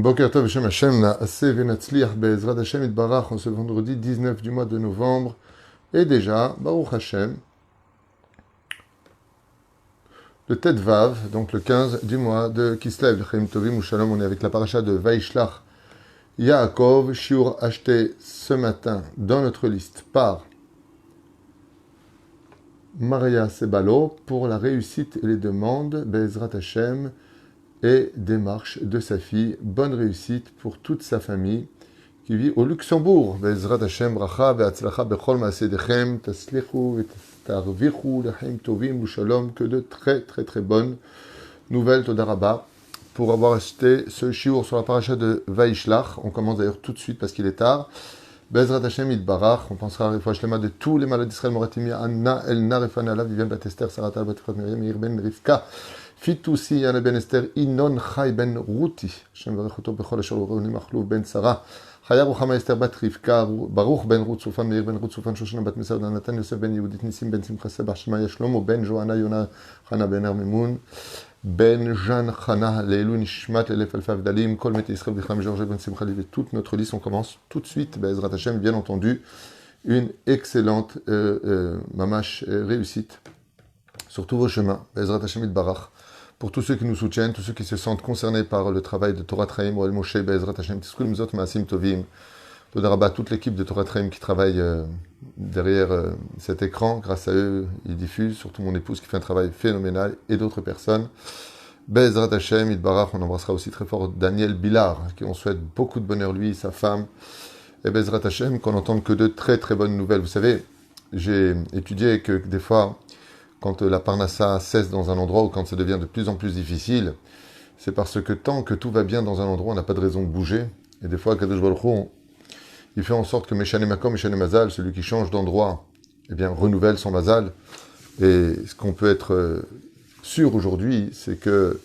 Boker Tov Shem Hashem Naaseh Venatzliach Be'ezrat Hashem Itbarach en ce vendredi 19 du mois de novembre. Et déjà, Baruch Hashem, le Tet Vav, donc le 15 du mois de Kislev, Chaim Tovim ou Shalom, on est avec la paracha de Vaishlach Yaakov, Shiur acheté ce matin dans notre liste par Maria Sebalo pour la réussite et les demandes, Be'ezrat Hashem, et démarche de sa fille. Bonne réussite pour toute sa famille qui vit au Luxembourg. Be'ezrat Hashem, bracha ve'atzlacha bechol ma'asedechem, taslichu ve'tarvichu l'chaim tovim u'shalom, que de très très très bonnes nouvelles, Toda Rabba, pour avoir acheté ce shiur sur la paracha de Vaishlach. On commence d'ailleurs tout de suite parce qu'il est tard. Be'ezrat Hashem Itbarach, on pensera à Refoua Shlema de tous les malades d'Israël, Moratimi, Anna, Elna, Refanala, Vivian, Batester, Saratal, Batifrat, Miriam, Irben, Rivka, Fitoussi, Yana ben Esther, Inon, Chai ben Ruti, Shem Varechoto, Bechol, Asher, Roni, Machlouf, ben Sarah, Chaya, Ruchama, Esther, Bat Rivka, Baruch ben Rut, Soufan, Meir ben Rut, Soufan, Shoshana, Bat Mesar, Nathan, Yosef ben Yehudit, Nissim, ben Simcha, Sebach, Shema, Yashlomo, ben Johanna, Yona, Chana, ben Armemoun, Ben Jan Chana, Leilou, Nishmat, Elef, Alfav, Dalim, Kol, Mete, Israël, Bichlam, Georges, Ben Simcha, Liv, toute notre liste. On commence tout de suite, Be'ezrat Hashem, bien entendu, une excellente mamash réussite sur tous vos chemins, Be'ezrat Hashem Itbarach, pour tous ceux qui nous soutiennent, tous ceux qui se sentent concernés par le travail de Torah Traim, Oel Moshe, Be'ezrat Hashem, Tiskul Mzot, Maasim Tovim, Toda Rabba, toute l'équipe de Torah Traim qui travaille derrière cet écran. Grâce à eux, ils diffusent, surtout mon épouse qui fait un travail phénoménal et d'autres personnes. Be'ezrat Hashem, Itbarach, on embrassera aussi très fort Daniel Billard, qui on souhaite beaucoup de bonheur lui, sa femme. Et Be'ezrat Hashem, qu'on n'entende que de très très bonnes nouvelles. Vous savez, j'ai étudié que des fois, quand la parnassa cesse dans un endroit ou quand ça devient de plus en plus difficile, c'est parce que tant que tout va bien dans un endroit, on n'a pas de raison de bouger. Et des fois, Kadosh Baruch Hu, il fait en sorte que Meshane Makom, Meshane Mazal, celui qui change d'endroit, eh bien, renouvelle son Mazal. Et ce qu'on peut être sûr aujourd'hui, c'est que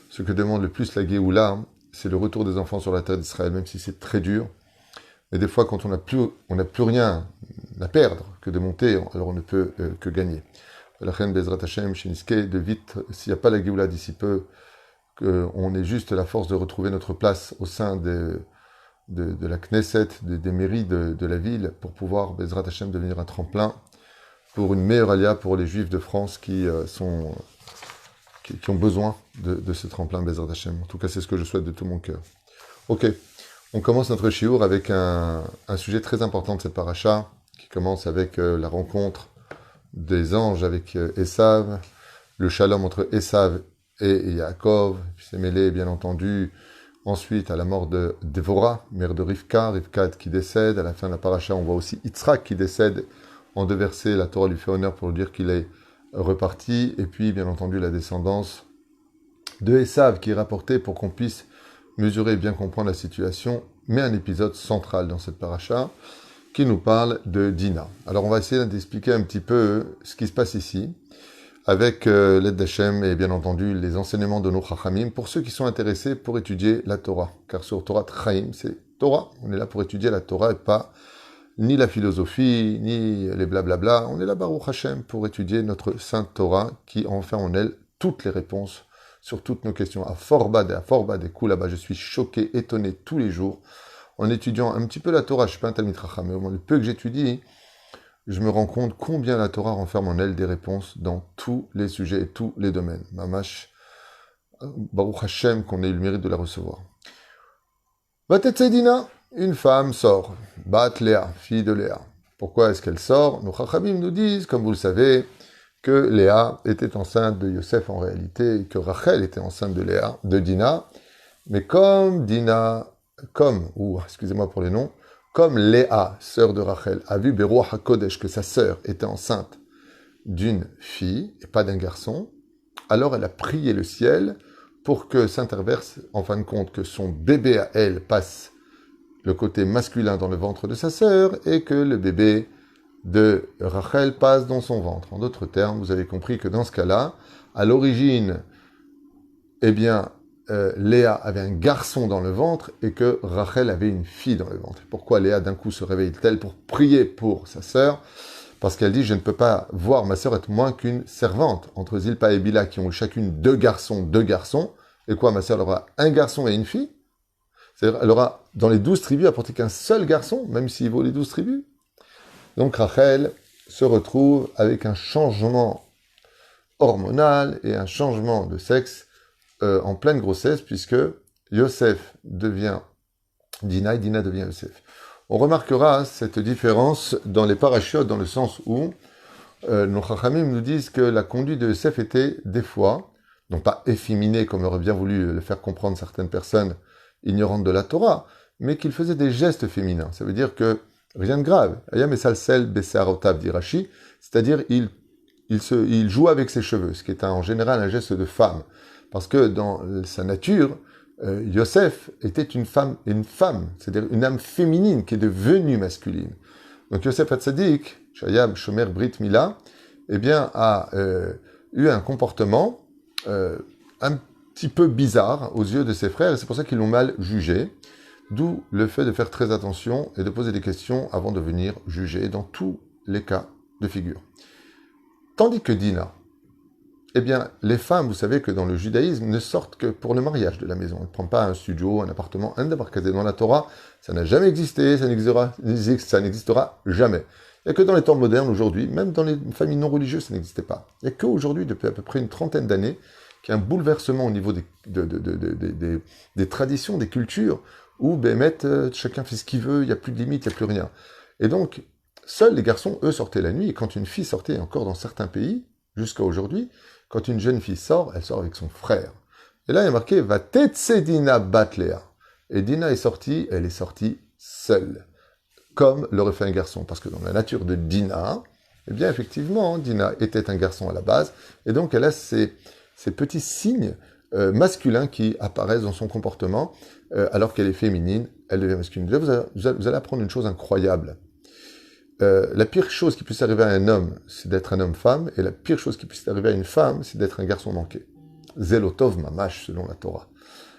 ce que demande le plus la Géoula, c'est le retour des enfants sur la terre d'Israël, même si c'est très dur. Et des fois, quand on n'a plus rien à perdre que de monter, alors on ne peut que gagner. La reine Be'ezrat Hashem, Sheniske, de vite, s'il n'y a pas la Géoula d'ici peu, qu'on ait juste la force de retrouver notre place au sein de la Knesset, des mairies de la ville, pour pouvoir, Be'ezrat Hashem, devenir un tremplin pour une meilleure alia pour les Juifs de France qui ont besoin de ce tremplin, Be'ezrat Hashem. En tout cas, c'est ce que je souhaite de tout mon cœur. Ok, on commence notre shiur avec un sujet très important de cette paracha, qui commence avec la rencontre des anges avec Esav, le shalom entre Esav et Yaakov, puis c'est mêlé, bien entendu, ensuite à la mort de Dévorah, mère de Rivka qui décède. À la fin de la paracha, on voit aussi Yitzhak qui décède. En 2 versets, la Torah lui fait honneur pour lui dire qu'il est reparti. Et puis, bien entendu, la descendance de Esav qui est rapportée pour qu'on puisse mesurer et bien comprendre la situation. Mais un épisode central dans cette paracha qui nous parle de Dina. Alors, on va essayer d'expliquer un petit peu ce qui se passe ici, avec l'aide d'Hachem et bien entendu les enseignements de nos Chachamim, pour ceux qui sont intéressés pour étudier la Torah. Car sur Torah Chaim, c'est Torah. On est là pour étudier la Torah et pas ni la philosophie, ni les blablabla. On est là, Baruch Hashem, pour étudier notre Sainte Torah qui enferme en elle toutes les réponses sur toutes nos questions. À Forbad et coup là-bas, je suis choqué, étonné tous les jours en étudiant un petit peu la Torah. Je suis pas un Talmid Chacham, mais au moins le peu que j'étudie, je me rends compte combien la Torah renferme en elle des réponses dans tous les sujets et tous les domaines. Mamash, Baruch Hashem, qu'on ait eu le mérite de la recevoir. Batet Dina, une femme sort. Bat Léa, fille de Léa. Pourquoi est-ce qu'elle sort? Nos Chachamim nous disent, comme vous le savez, que Léa était enceinte de Yosef en réalité, et que Rachel était enceinte de Dina. Mais comme excusez-moi pour les noms, comme Léa, sœur de Rachel, a vu Beruach HaKodesh que sa sœur était enceinte d'une fille et pas d'un garçon, alors elle a prié le ciel pour que s'interverse, en fin de compte, que son bébé à elle passe le côté masculin dans le ventre de sa sœur et que le bébé de Rachel passe dans son ventre. En d'autres termes, vous avez compris que dans ce cas-là, à l'origine, eh bien, Léa avait un garçon dans le ventre et que Rachel avait une fille dans le ventre. Pourquoi Léa d'un coup se réveille-t-elle pour prier pour sa sœur? Parce qu'elle dit, je ne peux pas voir ma sœur être moins qu'une servante. Entre Zilpa et Bila qui ont chacune 2 garçons, et quoi, ma sœur aura un garçon et une fille? C'est-à-dire, elle aura, dans les 12 tribus, apporté qu'un seul garçon, même s'il vaut les 12 tribus. Donc Rachel se retrouve avec un changement hormonal et un changement de sexe en pleine grossesse, puisque Yosef devient Dina et Dina devient Yosef. On remarquera cette différence dans les parachutes, dans le sens où nos Chachamim nous disent que la conduite de Yosef était des fois, non pas efféminée comme aurait bien voulu le faire comprendre certaines personnes ignorantes de la Torah, mais qu'il faisait des gestes féminins. Ça veut dire que rien de grave. Ayam et salsel besearotav dit Rashi, c'est-à-dire il joue avec ses cheveux, ce qui est en général un geste de femme. Parce que dans sa nature, Yosef était une femme, c'est-à-dire une âme féminine qui est devenue masculine. Donc Yosef Hatzadik, Shayab Shomer Brit Mila, eh bien, a eu un comportement un petit peu bizarre aux yeux de ses frères, et c'est pour ça qu'ils l'ont mal jugé. D'où le fait de faire très attention et de poser des questions avant de venir juger dans tous les cas de figure. Tandis que Dina, eh bien, les femmes, vous savez que dans le judaïsme, ne sortent que pour le mariage de la maison. Elles ne prennent pas un studio, un appartement, un débarcadé. Dans la Torah, ça n'a jamais existé, ça n'existera jamais. Il n'y a que dans les temps modernes aujourd'hui, même dans les familles non religieuses, ça n'existait pas. Il n'y a qu'aujourd'hui, depuis à peu près une trentaine d'années, qu'il y a un bouleversement au niveau des traditions, des cultures, où chacun fait ce qu'il veut, il n'y a plus de limites, il n'y a plus rien. Et donc, seuls les garçons, eux, sortaient la nuit, et quand une fille sortait, encore dans certains pays, jusqu'à aujourd'hui, quand une jeune fille sort, elle sort avec son frère. Et là, il y a marqué, va Dina Batlea. Et Dina est sortie, elle est sortie seule, comme l'aurait fait un garçon. Parce que dans la nature de Dina, eh bien, effectivement, Dina était un garçon à la base, et donc elle a ces petits signes masculins qui apparaissent dans son comportement, alors qu'elle est féminine, elle devient masculine. Vous allez apprendre une chose incroyable. La pire chose qui puisse arriver à un homme, c'est d'être un homme-femme, et la pire chose qui puisse arriver à une femme, c'est d'être un garçon manqué. Zelotov mamash, selon la Torah.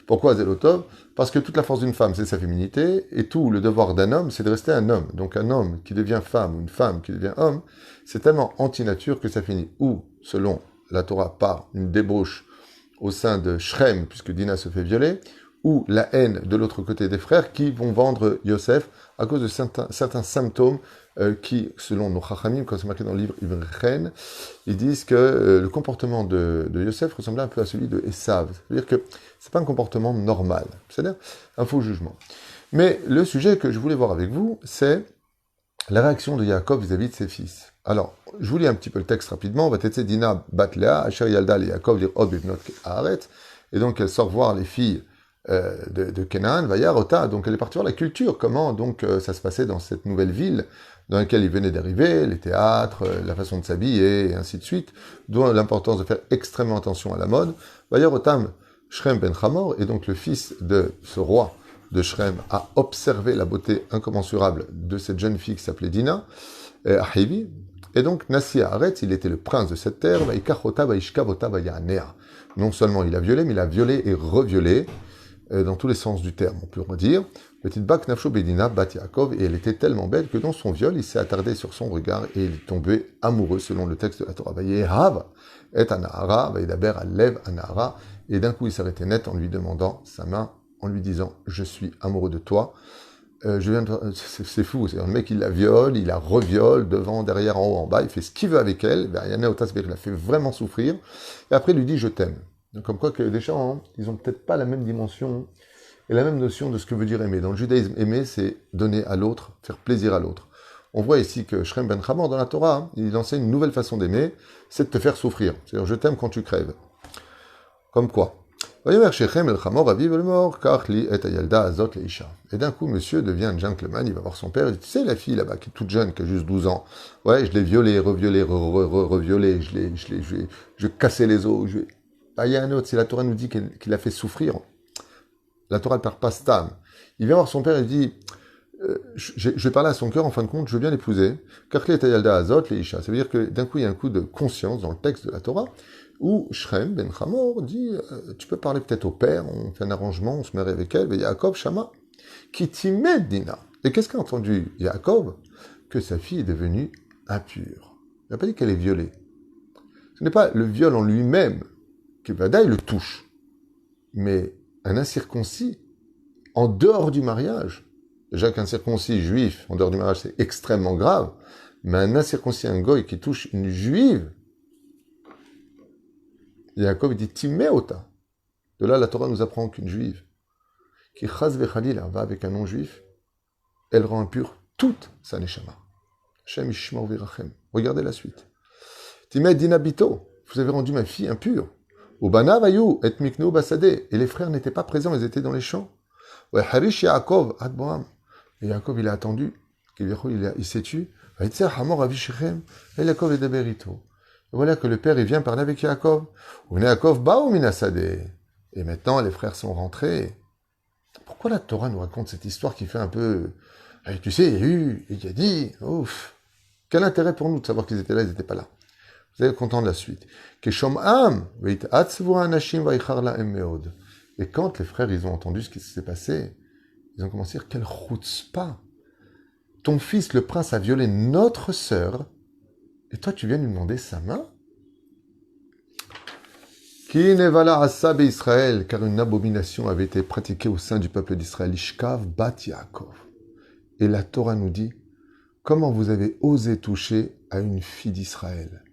Pourquoi Zelotov? Parce que toute la force d'une femme, c'est sa féminité, et tout le devoir d'un homme, c'est de rester un homme. Donc un homme qui devient femme, ou une femme qui devient homme, c'est tellement anti-nature que ça finit, ou, selon la Torah, par une débauche au sein de Shrem, puisque Dina se fait violer, ou la haine de l'autre côté des frères qui vont vendre Yosef à cause de certains symptômes qui, selon nos Chachamim, comme c'est marqué dans le livre Ibn Chen, ils disent que le comportement de Yosef ressemblait un peu à celui de Esav. C'est-à-dire que c'est pas un comportement normal, c'est-à-dire un faux jugement. Mais le sujet que je voulais voir avec vous, c'est la réaction de Yaakov vis-à-vis de ses fils. Alors, je vous lis un petit peu le texte rapidement. Va t'être Dina Batlea, Asher Yalda et Yaakov dire Od Bivnot Haaret. Et donc, elle sort voir les filles de Canaan, Vayarota. Donc, elle est partie voir la culture, comment donc ça se passait dans cette nouvelle ville dans laquelle ils venaient d'arriver, les théâtres, la façon de s'habiller, et ainsi de suite. D'où l'importance de faire extrêmement attention à la mode. Vayarotam Shrem ben Hamor, et donc le fils de ce roi de Shrem a observé la beauté incommensurable de cette jeune fille qui s'appelait Dina, Ahivi. Et donc, Nassi Haaretz, il était le prince de cette terre, non seulement il a violé, mais il a violé et reviolé, dans tous les sens du terme, on peut le dire. Petite Bak Nafsho Bedina Bat Yaakov, et elle était tellement belle que dans son viol, il s'est attardé sur son regard et il est tombé amoureux, selon le texte de la Torah. Vayehav et Anahara, Vayedaber Alev Anahara, et d'un coup il s'arrêtait net en lui demandant sa main, en lui disant « Je suis amoureux de toi ». C'est fou, c'est un mec, il la viole, il la reviole, devant, derrière, en haut, en bas, il fait ce qu'il veut avec elle, Yana Otasber l'a fait vraiment souffrir, et après il lui dit « Je t'aime ». Comme quoi que des gens, hein, ils ont peut-être pas la même dimension et la même notion de ce que veut dire aimer. Dans le judaïsme, aimer, c'est donner à l'autre, faire plaisir à l'autre. On voit ici que Shrem ben Hamor, dans la Torah, hein, il enseigne une nouvelle façon d'aimer, c'est de te faire souffrir. C'est-à-dire, je t'aime quand tu crèves. Comme quoi? Et d'un coup, monsieur devient un gentleman, il va voir son père, et dit, tu sais, la fille là-bas, qui est toute jeune, qui a juste 12 ans, ouais, je l'ai violée, reviolée, reviolée, je cassais les os, il y a un autre, si la Torah nous dit qu'il a fait souffrir, la Torah ne perd pas Stam. Il vient voir son père et il dit, je vais parler à son cœur, en fin de compte, je veux bien l'épouser. Ça veut dire que d'un coup, il y a un coup de conscience dans le texte de la Torah, où Shrem ben Hamor dit, tu peux parler peut-être au père, on fait un arrangement, on se marie avec elle, mais Yaakov Shama, qui t'imède Dina. Et qu'est-ce qu'a entendu Yaakov? Que sa fille est devenue impure. Il n'a pas dit qu'elle est violée. Ce n'est pas le viol en lui-même qui Vadaï le touche, mais un incirconcis en dehors du mariage. Déjà qu'un circoncis juif, en dehors du mariage, c'est extrêmement grave. Mais un incirconcis, un goy qui touche une juive, Yaakov dit Timeota. De là, la Torah nous apprend qu'une juive qui chas vechalila va avec un non-juif, elle rend impure toute sa neshama. Shem ishma virachem. Regardez la suite. Timet dinabito. Vous avez rendu ma fille impure. Ubana vayu et miknu basade. Et les frères n'étaient pas présents, ils étaient dans les champs. Ouais, harish Yaakov ad boam. Et Yaakov, il a attendu. Il s'est tué. Et Yaakov est d'aberito. Voilà que le père, il vient parler avec Yaakov. Yaakov bao minasade. Et maintenant, les frères sont rentrés. Pourquoi la Torah nous raconte cette histoire qui fait un peu... Tu sais, il y a eu, il y a dit, ouf. Quel intérêt pour nous de savoir qu'ils étaient là, ils n'étaient pas là. Vous allez être content de la suite. Et quand les frères, ils ont entendu ce qui s'est passé, ils ont commencé à dire, quelle chutzpah. Ton fils, le prince, a violé notre sœur, et toi, tu viens lui demander sa main? Qui nevala asab Israël, car une abomination avait été pratiquée au sein du peuple d'Israël. Ishkav bat Yaakov. Et la Torah nous dit, comment vous avez osé toucher à une fille d'Israël?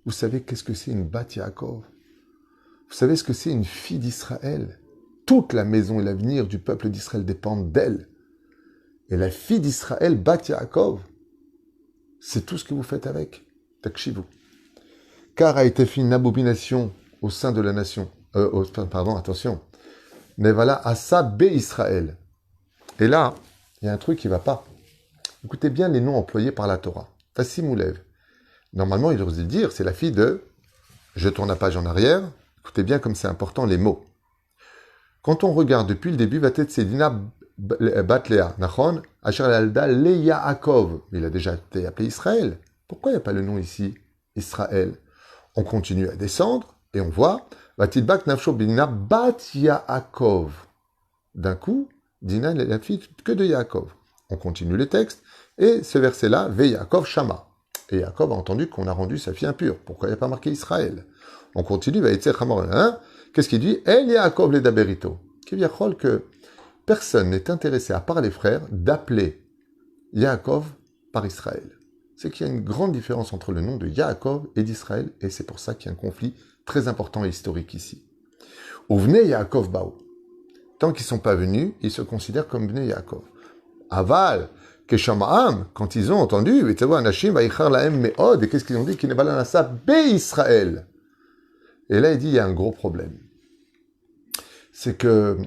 Vous savez qu'est-ce que c'est une bat Yaakov? Vous savez ce que c'est une fille d'Israël? Toute la maison et l'avenir du peuple d'Israël dépendent d'elle. Et la fille d'Israël, bat Yaakov, c'est tout ce que vous faites avec. Takshivu. Car a été fait une abomination au sein de la nation. Attention. Nevala asa be Israël. Et là, il y a un truc qui ne va pas. Écoutez bien les noms employés par la Torah. Tassimoulev. Normalement, il aurait dû dire, c'est la fille de... Je tourne la page en arrière. Écoutez bien comme c'est important les mots. Quand on regarde depuis le début, Vatet Sedina Batlea, Nachon, Asher Alda Le Yaakov. Il a déjà été appelé Israël. Pourquoi il n'y a pas le nom ici, Israël? On continue à descendre et on voit Vatidbak Nafsho Bina Bat Yaakov. D'un coup, Dina n'est la fille que de Yaakov. On continue le texte et ce verset-là, Ve Yaakov Shama. Et Yaakov a entendu qu'on a rendu sa fille impure. Pourquoi il n'y a pas marqué Israël? On continue, qu'est-ce qu'il dit? El Yaakov le Daberito. Qui vient que personne n'est intéressé, à part les frères, d'appeler Yaakov par Israël. C'est qu'il y a une grande différence entre le nom de Yaakov et d'Israël, et c'est pour ça qu'il y a un conflit très important et historique ici. Ou venez Yaakov Bao. Tant qu'ils ne sont pas venus, ils se considèrent comme venez Yaakov. Aval, Keshama'am, quand ils ont entendu, et qu'est-ce qu'ils ont dit? Qu'ils ne valent ça be Israël. Et là, il dit, il y a un gros problème. C'est que,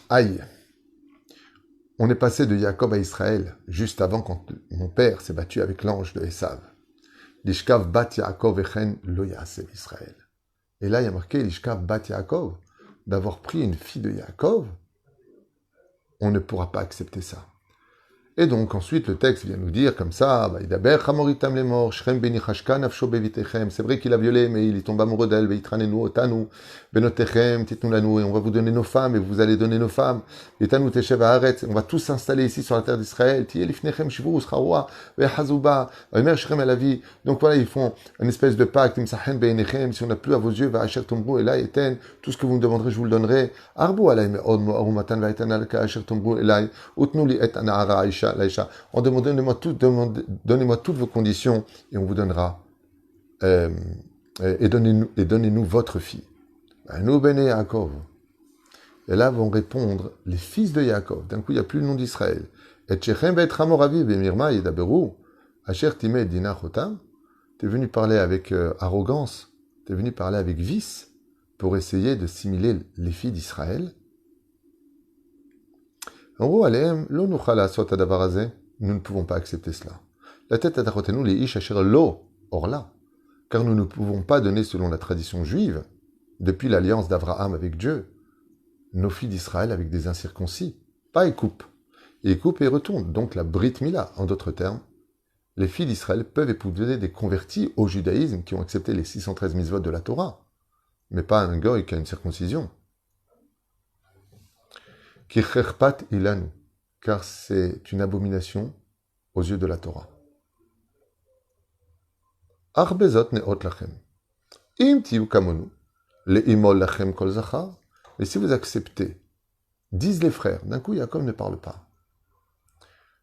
aïe, on est passé de Jacob à Israël, juste avant quand mon père s'est battu avec l'ange de Esav. L'ishkav bat Yaakov echen lo yaseh Israël. Et là, il y a marqué l'ishkav bat Yaakov, d'avoir pris une fille de Yaakov, on ne pourra pas accepter ça. Et donc, ensuite, le texte vient nous dire comme ça, c'est vrai qu'il a violé, mais il est tombé amoureux d'elle, et on va vous donner nos femmes, et vous allez donner nos femmes. On va tous s'installer ici sur la terre d'Israël. Donc voilà, ils font une espèce de pacte, si on n'a plus à vos yeux, tout ce que vous me demanderez, je vous le donnerai. On demande, donnez-moi toutes vos conditions et on vous donnera. Et donnez-nous votre fille. Nous béné Yaakov. Et là vont répondre les fils de Yaakov. D'un coup, il n'y a plus le nom d'Israël. Et Shechem bet Hamoravi bemirma yedaberu. Asher timet dina chotam. T'es venu parler avec arrogance. T'es venu parler avec vice pour essayer de simuler les filles d'Israël. Nous ne pouvons pas accepter cela. La tête à nous les ish asher lo orla, car nous ne pouvons pas donner selon la tradition juive, depuis l'alliance d'Abraham avec Dieu, nos filles d'Israël avec des incirconcis. Pas ils coupent. Ils coupent et retournent. Donc la Brit Mila, en d'autres termes, les filles d'Israël peuvent épouser des convertis au judaïsme qui ont accepté les 613 mitzvot de la Torah, mais pas un goy qui a une circoncision. Kircherpat ilanu, car c'est une abomination aux yeux de la Torah. Arbezot neot lachem. Im tiyu kamonu, le imol lachem kol zachar. Mais si vous acceptez disent les frères, d'un coup Yaakov ne parle pas,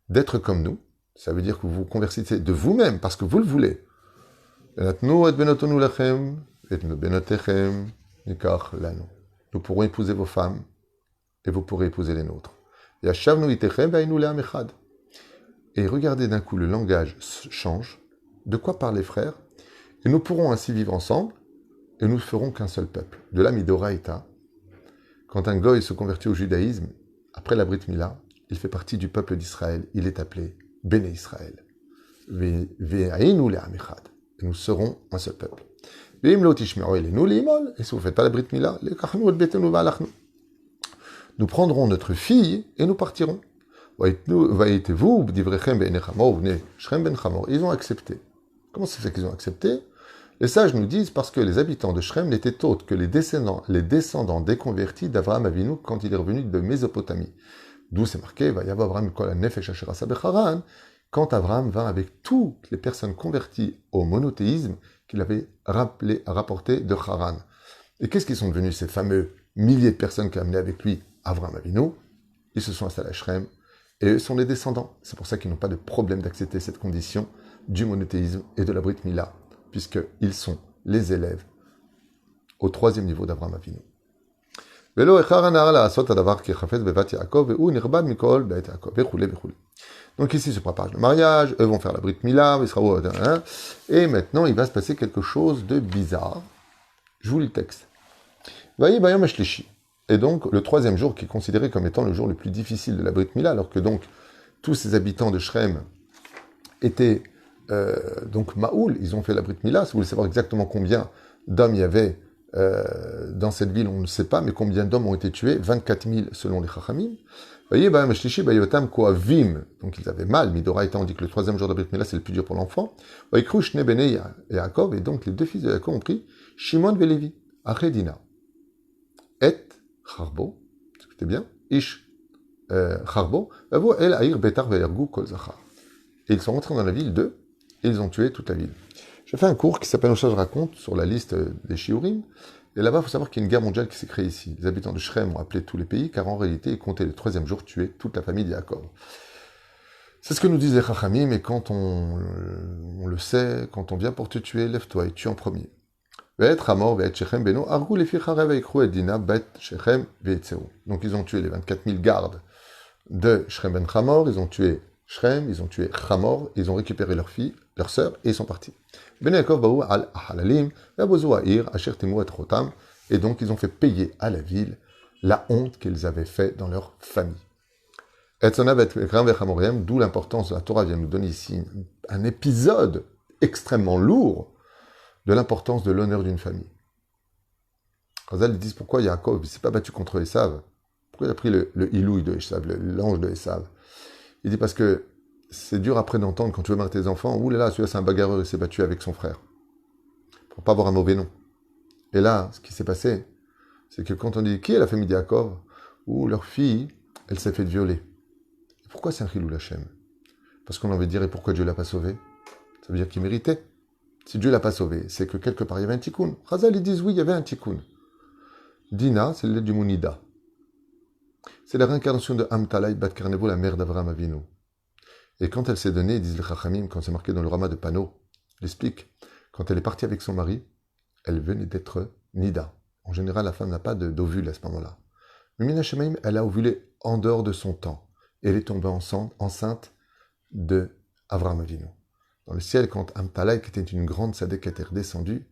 d'être comme nous, ça veut dire que vous vous convertissez de vous-même, parce que vous le voulez. Nous pourrons épouser vos femmes, et vous pourrez épouser les nôtres. Et regardez d'un coup, le langage change. De quoi parlent les frères? Et nous pourrons ainsi vivre ensemble, et nous ne ferons qu'un seul peuple. De là, Midoraïta, quand un goy se convertit au judaïsme, après la Brit Mila, il fait partie du peuple d'Israël. Il est appelé Béné Israël. Et nous serons un seul peuple. Et si vous ne faites pas la Brit Mila, nous prendrons notre fille et nous partirons. Ils ont accepté. Comment ça fait qu'ils ont accepté? Les sages nous disent parce que les habitants de Shrem n'étaient autres que les descendants déconvertis d'Avraham Avinu quand il est revenu de Mésopotamie. D'où c'est marqué, va y avoir Avraham kol nefesh asher asa becharan, quand Avraham vint avec toutes les personnes converties au monothéisme qu'il avait rapporté de Haran. Et qu'est-ce qu'ils sont devenus ces fameux milliers de personnes qui ont amené avec lui Avraham Avinu? Ils se sont installés à Shrem et eux sont les descendants. C'est pour ça qu'ils n'ont pas de problème d'accepter cette condition du monothéisme et de la Brit Mila, puisqu'ils sont les élèves au troisième niveau d'Avraham Avinu. Donc ici se prépare le mariage, eux vont faire la Brit Mila, et maintenant il va se passer quelque chose de bizarre. Je vous lis le texte. Et donc le troisième jour qui est considéré comme étant le jour le plus difficile de la Brit Mila, alors que donc tous ces habitants de Shrem étaient donc Maoul, ils ont fait la Brit Mila. Si vous voulez savoir exactement combien d'hommes il y avait dans cette ville, on ne sait pas, mais combien d'hommes ont été tués? 24 000 selon les Chachamim. Donc ils avaient mal. Midoraïta, on dit que le troisième jour de la Brit Mila, c'est le plus dur pour l'enfant. Et donc les deux fils de Yaakov ont pris Shimon et Lévi, Achedina, et Charbo, c'était bien, Ish Charbo, El Aïr Betar Ve'ergu Kol Zachar. Et ils sont rentrés dans la ville d'eux, et ils ont tué toute la ville. J'ai fait un cours qui s'appelle Osha, je raconte, sur la liste des Shiurim. Et là-bas, il faut savoir qu'il y a une guerre mondiale qui s'est créée ici. Les habitants de Shrem ont appelé tous les pays, car en réalité, ils comptaient le troisième jour tuer toute la famille d'Yaakov. C'est ce que nous disent les Chachamim, et quand on le sait, quand on vient pour te tuer, lève-toi et tue en premier. Donc ils ont tué les 24 000 gardes de Shrem ben Hamor, ils ont tué Shrem, ils ont tué Hamor, ils ont récupéré leur fille, leur sœur, et ils sont partis. Et donc ils ont fait payer à la ville la honte qu'ils avaient fait dans leur famille. D'où l'importance de la Torah vient nous donner ici un épisode extrêmement lourd de l'importance de l'honneur d'une famille. Chazal, ils disent pourquoi Yaakov ne s'est pas battu contre Esav. Pourquoi il a pris le Ilouï de Esav, l'ange de Esav? Il dit parce que c'est dur après d'entendre quand tu veux marier tes enfants, ouh là là, celui-là c'est un bagarreur, il s'est battu avec son frère. Pour pas avoir un mauvais nom. Et là, ce qui s'est passé, c'est que quand on dit qui est la famille d'Yaakov, ou leur fille, elle s'est fait violer. Et pourquoi c'est un Chilul Hashem? Parce qu'on avait dit, et pourquoi Dieu l'a pas sauvé? Ça veut dire qu'il méritait. Si Dieu l'a pas sauvé, c'est que quelque part il y avait un tikkun. Chazal, ils disent oui, il y avait un tikkun. Dina, c'est le lait du Mounida. C'est la réincarnation de Amtalai Bat Karnevo, la mère d'Avraham Avinu. Et quand elle s'est donnée, ils disent les Chachamim, quand c'est marqué dans le Rama de Pano, il explique, quand elle est partie avec son mari, elle venait d'être Nida. En général, la femme n'a pas d'ovule à ce moment-là. Mais Mina Shemaim, elle a ovulé en dehors de son temps. Et elle est tombée enceinte de Avraham Avinu. Dans le ciel, quand Amtalai, qui était une grande sadek, était redescendue,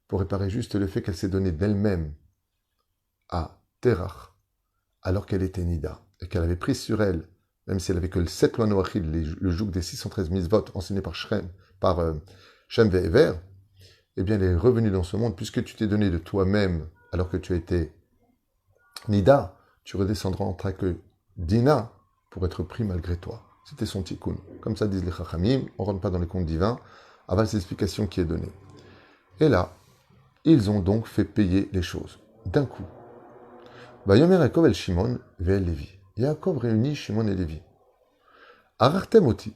pour réparer juste le fait qu'elle s'est donnée d'elle-même à Terach, alors qu'elle était Nida, et qu'elle avait pris sur elle, même si elle avait que le 7 lois Noachid, le joug des 613 mitzvot enseigné par Shem Ve'ever, eh bien elle est revenue dans ce monde, puisque tu t'es donné de toi-même, alors que tu as été Nida, tu redescendras en tant que Dina, pour être pris malgré toi. C'était son tikkun. Comme ça disent les Chachamim, on ne rentre pas dans les contes divins, avant l'explication qui est donnée. Et là, ils ont donc fait payer les choses, d'un coup. Yomer Yaakov el Shimon ve'el Lévi. Yaakov réunit Shimon et Lévi. Arartem oti.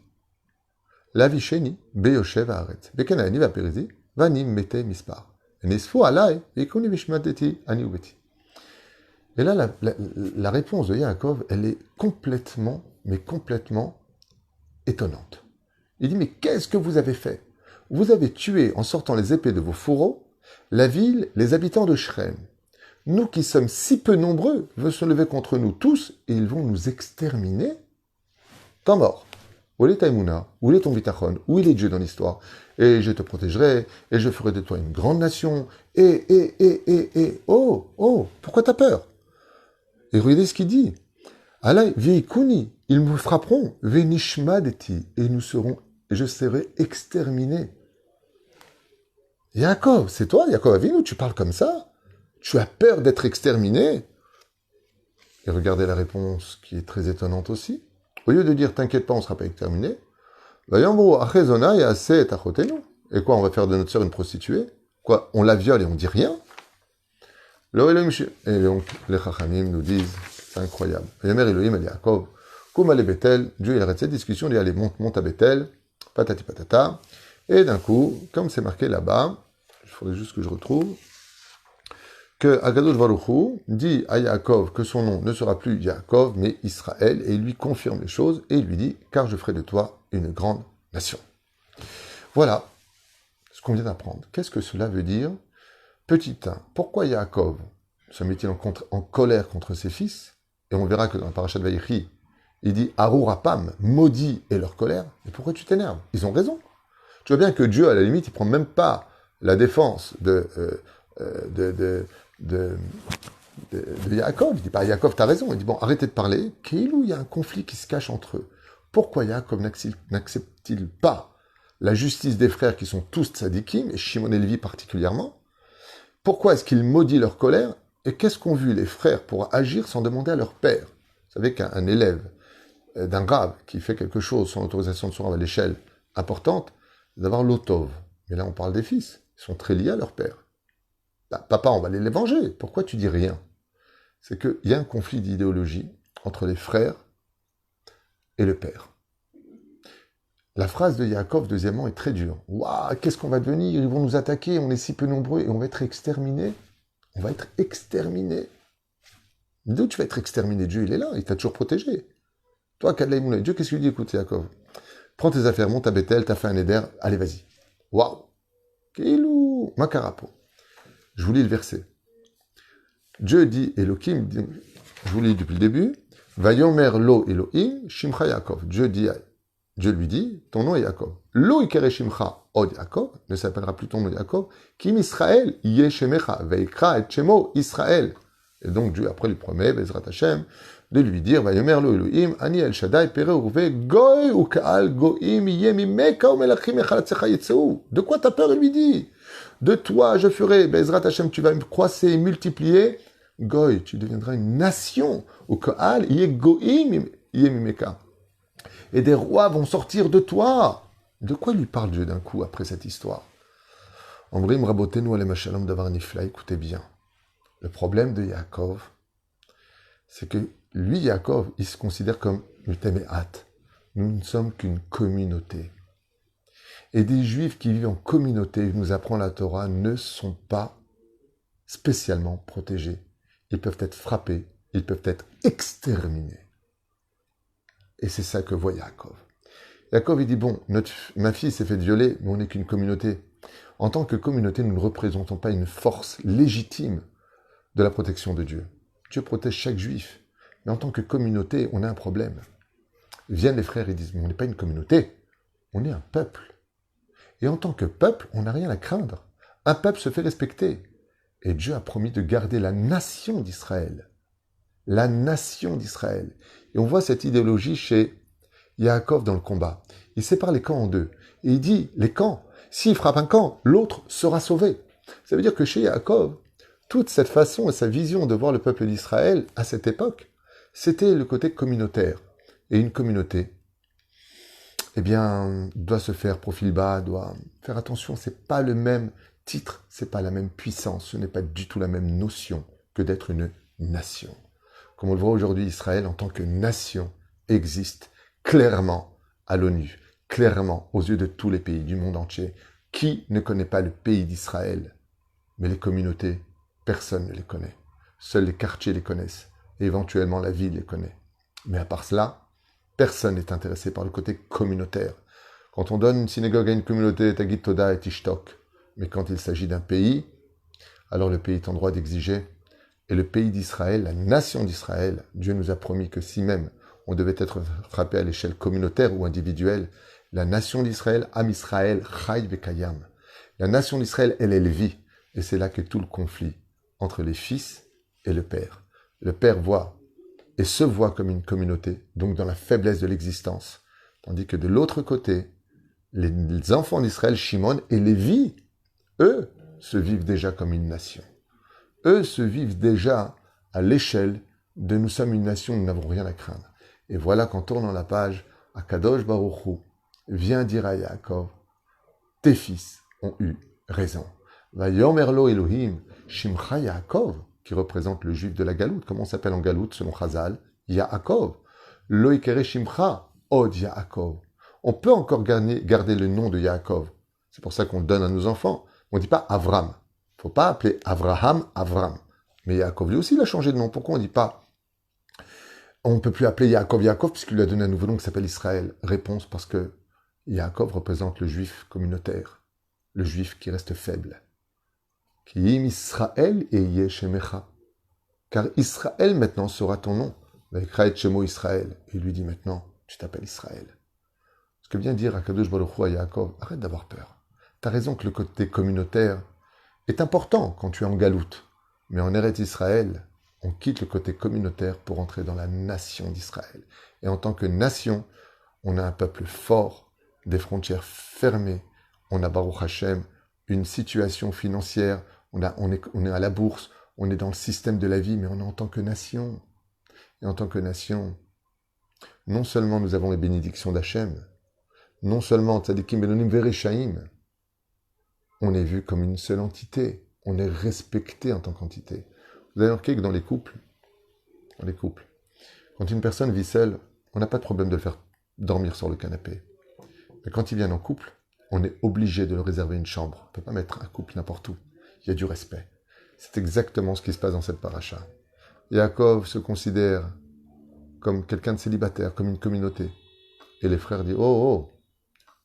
Lavi sheni beyoshev haaretz. Vekenani va'perizi vani mete mispar. Nisfu alai vekuni vishmateti ani ubeti. Et là, la réponse de Yaakov, elle est complètement, mais complètement étonnante. Il dit, mais qu'est-ce que vous avez fait? Vous avez tué, en sortant les épées de vos fourreaux, la ville, les habitants de Shrem. Nous qui sommes si peu nombreux, veulent se lever contre nous tous, et ils vont nous exterminer. Temps mort. Où est Taïmouna? Où est ton bitachon? Où il est Dieu dans l'histoire? Et je te protégerai, et je ferai de toi une grande nation, oh, pourquoi t'as peur? Et regardez ce qu'il dit. Alay, veikuni, ils me frapperont, venishmadeti, et nous serons, je serai exterminé. Yaakov, c'est toi, Yaakov Avinu, tu parles comme ça? Tu as peur d'être exterminé? Et regardez la réponse qui est très étonnante aussi. Au lieu de dire t'inquiète pas, on ne sera pas exterminé, et quoi, on va faire de notre sœur une prostituée? Quoi, on la viole et on dit rien? Et donc, les Chachamim nous disent, c'est incroyable. Yomer Elohim el Yaakov, Koum ale Bethel, Dieu il arrête cette discussion, il dit allez, monte à Bethel, patati patata. Et d'un coup, comme c'est marqué là-bas, il faudrait juste que je retrouve, que Akadosh Baruch Hu dit à Yaakov que son nom ne sera plus Yaakov, mais Israël, et il lui confirme les choses, et il lui dit, car je ferai de toi une grande nation. Voilà ce qu'on vient d'apprendre. Qu'est-ce que cela veut dire? Petit 1. Pourquoi Yaakov se met-il en colère contre ses fils? Et on verra que dans la parasha de Vaïchi, il dit Arurapam, maudit est leur colère. Mais pourquoi tu t'énerves? Ils ont raison. Tu vois bien que Dieu, à la limite, il ne prend même pas la défense de Yaakov. Il dit pas Yaakov, t'as raison. Il dit bon, arrêtez de parler. Il y a un conflit qui se cache entre eux. Pourquoi Yaakov n'accepte-t-il pas la justice des frères qui sont tous tzadikim, et Shimon et Lévi particulièrement? Pourquoi est-ce qu'ils maudit leur colère? Et qu'est-ce qu'ont vu les frères pour agir sans demander à leur père? Vous savez qu'un élève d'un rave qui fait quelque chose sans autorisation de son rave à l'échelle importante, d'avoir l'otov. Mais là, on parle des fils. Ils sont très liés à leur père. Bah, papa, on va aller les venger. Pourquoi tu dis rien? C'est qu'il y a un conflit d'idéologie entre les frères et le père. La phrase de Yaakov, deuxièmement, est très dure. Waouh, qu'est-ce qu'on va devenir? Ils vont nous attaquer, on est si peu nombreux et on va être exterminés. On va être exterminés. D'où tu vas être exterminé? Dieu, il est là, il t'a toujours protégé. Toi, Kadlaï Moulay, Dieu, qu'est-ce qu'il dit? Écoute, Yaakov, prends tes affaires, monte à Bethel, t'as fait un éder, allez, vas-y. Waouh! Keilou! Makarapo. Je vous lis le verset. Dieu dit, Elohim, je vous lis depuis le début, Vayomer lo Elohim, Shimcha Yaakov. Dieu lui dit, ton nom est Yaakov. Lo ikere Shimcha od Yaakov, ne s'appellera plus ton nom Yaakov, Kim Israël, Yeshemecha, Veikra et Shemo Israël. Et donc Dieu après lui promet, Bezrat Hashem, de lui dire, Vayomer lo Elohim, Ani el Shaddai, Pere Urve, Goy ou Kaal, Goim, Yemimeka, ou Melachim, Echalatsecha Yetzeu. De quoi t'as peur, il lui dit? De toi, je ferai, Bezrat Hashem, tu vas me croiser et multiplier. Goy, tu deviendras une nation. Ou Kaal, Yegoim, Yemimeka. Et des rois vont sortir de toi. De quoi lui parle Dieu d'un coup après cette histoire? Omrim Rabotenu Alem Shalom Davar Nifla, écoutez bien. Le problème de Yaakov, c'est que lui, Yaakov, il se considère comme Mutemehat. Nous ne sommes qu'une communauté. Et des Juifs qui vivent en communauté, nous apprend la Torah, ne sont pas spécialement protégés. Ils peuvent être frappés, ils peuvent être exterminés. Et c'est ça que voit Yaakov. Yaakov, il dit, bon, ma fille s'est fait violer, mais on n'est qu'une communauté. En tant que communauté, nous ne représentons pas une force légitime de la protection de Dieu. Dieu protège chaque juif. Mais en tant que communauté, on a un problème. Viennent les frères et disent, mais on n'est pas une communauté, on est un peuple. Et en tant que peuple, on n'a rien à craindre. Un peuple se fait respecter. Et Dieu a promis de garder la nation d'Israël. La nation d'Israël. Et on voit cette idéologie chez Yaakov dans le combat. Il sépare les camps en deux. Et il dit, les camps, s'il frappe un camp, l'autre sera sauvé. Ça veut dire que chez Yaakov, toute cette façon et sa vision de voir le peuple d'Israël à cette époque, c'était le côté communautaire. Et une communauté, eh bien, doit se faire profil bas, doit faire attention, c'est pas le même titre, c'est pas la même puissance, ce n'est pas du tout la même notion que d'être une nation. Comme on le voit aujourd'hui, Israël en tant que nation existe clairement à l'ONU, clairement aux yeux de tous les pays du monde entier. Qui ne connaît pas le pays d'Israël? Mais les communautés, personne ne les connaît. Seuls les quartiers les connaissent, et éventuellement la ville les connaît. Mais à part cela, personne n'est intéressé par le côté communautaire. Quand on donne une synagogue à une communauté, Tagit Toda et Tishtok. Mais quand il s'agit d'un pays, alors le pays est en droit d'exiger. Et le pays d'Israël, la nation d'Israël, Dieu nous a promis que si même on devait être frappé à l'échelle communautaire ou individuelle, la nation d'Israël, Am Israël, Chai Vekayam. La nation d'Israël, elle vit. Et c'est là que tout le conflit entre les fils et le père. Le père voit et se voit comme une communauté, donc dans la faiblesse de l'existence. Tandis que de l'autre côté, les enfants d'Israël, Shimon et Lévi, eux, se vivent déjà comme une nation. Eux se vivent déjà à l'échelle de nous sommes une nation, nous n'avons rien à craindre. Et voilà qu'en tournant la page, Akadosh Baruch Hu vient dire à Yaakov, tes fils ont eu raison. Vayomerlo Elohim, Shimcha Yaakov, qui représente le juif de la Galoute. Comment on s'appelle en Galoute selon Chazal? Yaakov. Lo Ikere Shimcha, Od Yaakov. On peut encore garder le nom de Yaakov. C'est pour ça qu'on le donne à nos enfants. On ne dit pas Avram. Il ne faut pas appeler Avraham Avram. Mais Yaakov, lui aussi, il a changé de nom. Pourquoi on ne dit pas on ne peut plus appeler Yaakov Yaakov puisqu'il lui a donné un nouveau nom qui s'appelle Israël? Réponse, parce que Yaakov représente le juif communautaire, le juif qui reste faible. Ki'im Israël et Yeshemecha. Car Israël maintenant sera ton nom. Vekra Shemo Israël. Il lui dit maintenant, tu t'appelles Israël. Ce que vient dire Akadosh Baruch Hu à Yaakov, arrête d'avoir peur. Tu as raison que le côté communautaire est important quand tu es en galoute. Mais en Eretz Israël, on quitte le côté communautaire pour entrer dans la nation d'Israël. Et en tant que nation, on a un peuple fort, des frontières fermées. On a Baruch Hashem, une situation financière. On est à la bourse, on est dans le système de la vie, mais on est en tant que nation. Et en tant que nation, non seulement nous avons les bénédictions d'Hachem, non seulement Tzadikim Benonim Vereshaim, on est vu comme une seule entité, on est respecté en tant qu'entité. Vous avez remarqué que dans les couples, quand une personne vit seule, on n'a pas de problème de le faire dormir sur le canapé. Mais quand il vient en couple, on est obligé de le réserver une chambre. On ne peut pas mettre un couple n'importe où. Il y a du respect. C'est exactement ce qui se passe dans cette paracha. Yaakov se considère comme quelqu'un de célibataire, comme une communauté. Et les frères disent, oh,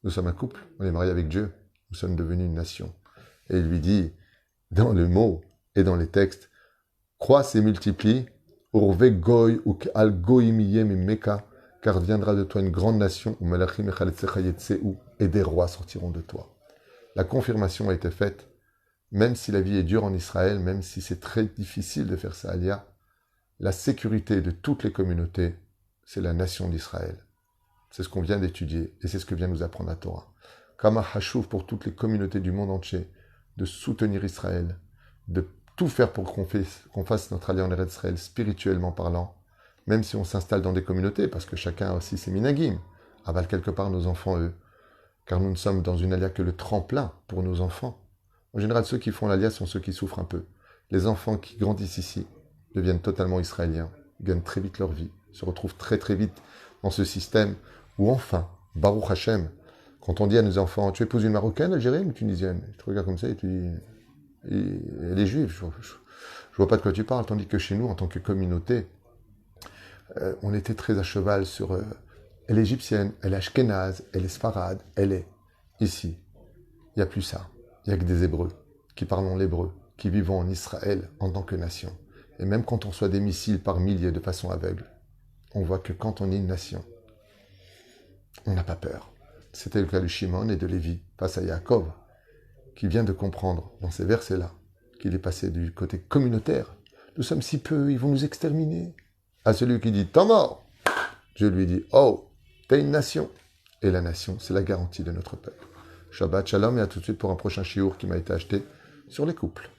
nous sommes un couple, on est mariés avec Dieu, nous sommes devenus une nation. Et il lui dit, dans le mot et dans les textes, croisse et multiplie, urve goy ou al goyim yem meka, car viendra de toi une grande nation, où malachim et des rois sortiront de toi. La confirmation a été faite, même si la vie est dure en Israël, même si c'est très difficile de faire ça alia, la sécurité de toutes les communautés, c'est la nation d'Israël. C'est ce qu'on vient d'étudier, et c'est ce que vient nous apprendre la Torah. Kama Hashuv pour toutes les communautés du monde entier, de soutenir Israël, de tout faire pour qu'on fasse notre alliance en Eretz Israël spirituellement parlant, même si on s'installe dans des communautés, parce que chacun a aussi ses minagim, aval quelque part nos enfants eux, car nous ne sommes dans une alia que le tremplin pour nos enfants. En général, ceux qui font l'alia sont ceux qui souffrent un peu. Les enfants qui grandissent ici deviennent totalement israéliens, gagnent très vite leur vie, se retrouvent très très vite dans ce système où enfin, Baruch Hashem, quand on dit à nos enfants, tu épouses une Marocaine, Algérienne ou Tunisienne? Je te regarde comme ça et tu dis, elle est juive, je vois pas de quoi tu parles, tandis que chez nous, en tant que communauté, on était très à cheval sur, elle est égyptienne, elle est ashkénaze, elle est sfarade, elle est ici. Il n'y a plus ça. Il n'y a que des Hébreux qui parlent l'hébreu, qui vivent en Israël en tant que nation. Et même quand on reçoit des missiles par milliers de façon aveugle, on voit que quand on est une nation, on n'a pas peur. C'était le cas de Shimon et de Lévi face à Yaakov, qui vient de comprendre dans ces versets-là qu'il est passé du côté communautaire. Nous sommes si peu, ils vont nous exterminer. À celui qui dit, t'es mort, je lui dis, oh, t'es une nation. Et la nation, c'est la garantie de notre peuple. Shabbat Shalom et à tout de suite pour un prochain shiur qui m'a été acheté sur les couples.